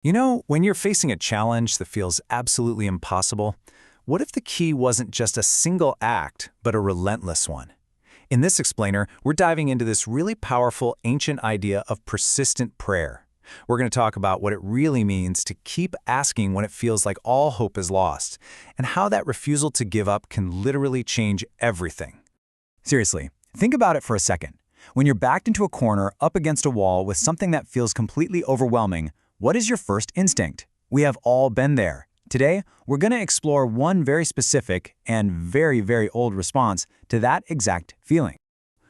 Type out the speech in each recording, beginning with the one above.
You know, when you're facing a challenge that feels absolutely impossible, what if the key wasn't just a single act, but a relentless one? In this explainer, we're diving into this really powerful ancient idea of persistent prayer. We're going to talk about what it really means to keep asking when it feels like all hope is lost, and how that refusal to give up can literally change everything. Seriously, think about it for a second. When you're backed into a corner up against a wall with something that feels completely overwhelming, what is your first instinct? We have all been there. Today, we're going to explore one very specific and very old response to that exact feeling.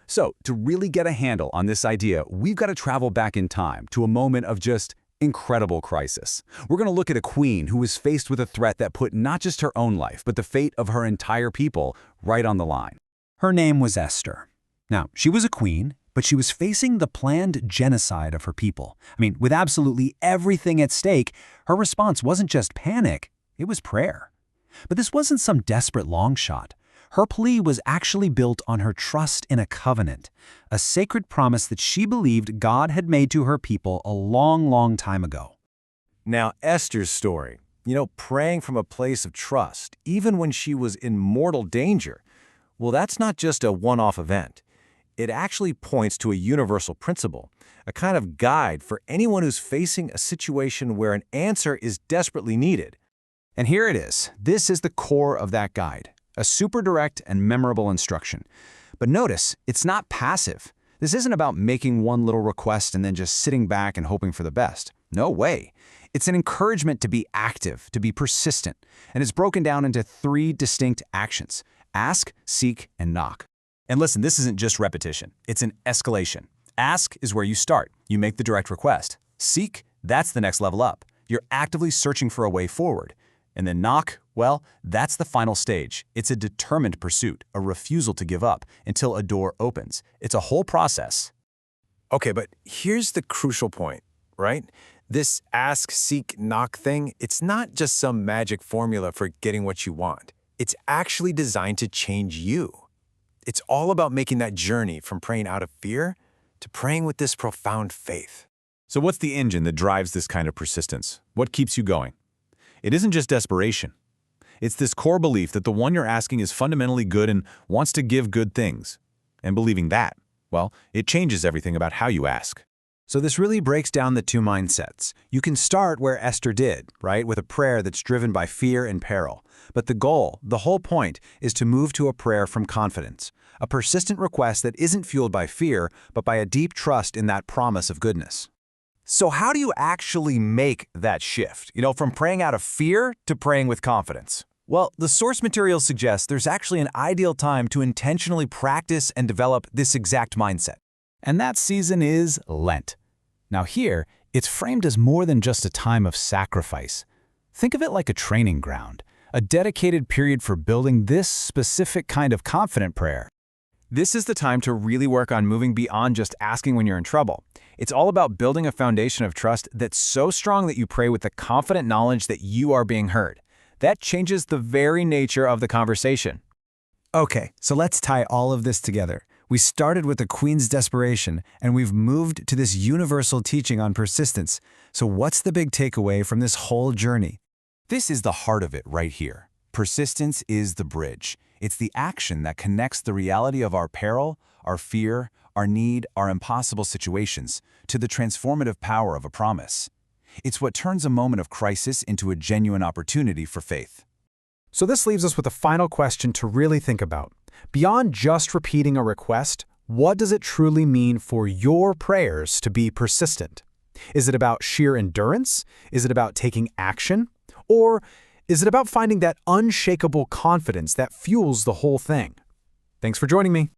So, to really get a handle on this idea, we've got to travel back in time to a moment of just incredible crisis. We're going to look at a queen who was faced with a threat that put not just her own life, but the fate of her entire people right on the line. Her name was Esther. Now, she was a queen, but she was facing the planned genocide of her people. With absolutely everything at stake, her response wasn't just panic, it was prayer. But this wasn't some desperate long shot. Her plea was actually built on her trust in a covenant, a sacred promise that she believed God had made to her people a long time ago. Now, Esther's story, praying from a place of trust, even when she was in mortal danger, well, that's not just a one-off event. It actually points to a universal principle, a kind of guide for anyone who's facing a situation where an answer is desperately needed. And here it is. This is the core of that guide, a super direct and memorable instruction. But notice, it's not passive. This isn't about making one little request and then just sitting back and hoping for the best. No way. It's an encouragement to be active, to be persistent, and it's broken down into 3 distinct actions: ask, seek, and knock. And listen, this isn't just repetition, it's an escalation. Ask is where you start. You make the direct request. Seek, that's the next level up. You're actively searching for a way forward. And then knock, well, that's the final stage. It's a determined pursuit, a refusal to give up until a door opens. It's a whole process. Okay, but here's the crucial point, right? This ask, seek, knock thing, it's not just some magic formula for getting what you want. It's actually designed to change you. It's all about making that journey from praying out of fear to praying with this profound faith. So what's the engine that drives this kind of persistence? What keeps you going? It isn't just desperation. It's this core belief that the one you're asking is fundamentally good and wants to give good things. And believing that, well, it changes everything about how you ask. So this really breaks down the 2 mindsets. You can start where Esther did, right, with a prayer that's driven by fear and peril. But the goal, the whole point, is to move to a prayer from confidence, a persistent request that isn't fueled by fear, but by a deep trust in that promise of goodness. So how do you actually make that shift, from praying out of fear to praying with confidence? Well, the source material suggests there's actually an ideal time to intentionally practice and develop this exact mindset. And that season is Lent. Now here, it's framed as more than just a time of sacrifice. Think of it like a training ground, a dedicated period for building this specific kind of confident prayer. This is the time to really work on moving beyond just asking when you're in trouble. It's all about building a foundation of trust that's so strong that you pray with the confident knowledge that you are being heard. That changes the very nature of the conversation. Okay, so let's tie all of this together. We started with the queen's desperation, and we've moved to this universal teaching on persistence. So what's the big takeaway from this whole journey? This is the heart of it right here. Persistence is the bridge. It's the action that connects the reality of our peril, our fear, our need, our impossible situations, to the transformative power of a promise. It's what turns a moment of crisis into a genuine opportunity for faith. So this leaves us with a final question to really think about. Beyond just repeating a request, what does it truly mean for your prayers to be persistent? Is it about sheer endurance? Is it about taking action? Or is it about finding that unshakable confidence that fuels the whole thing? Thanks for joining me.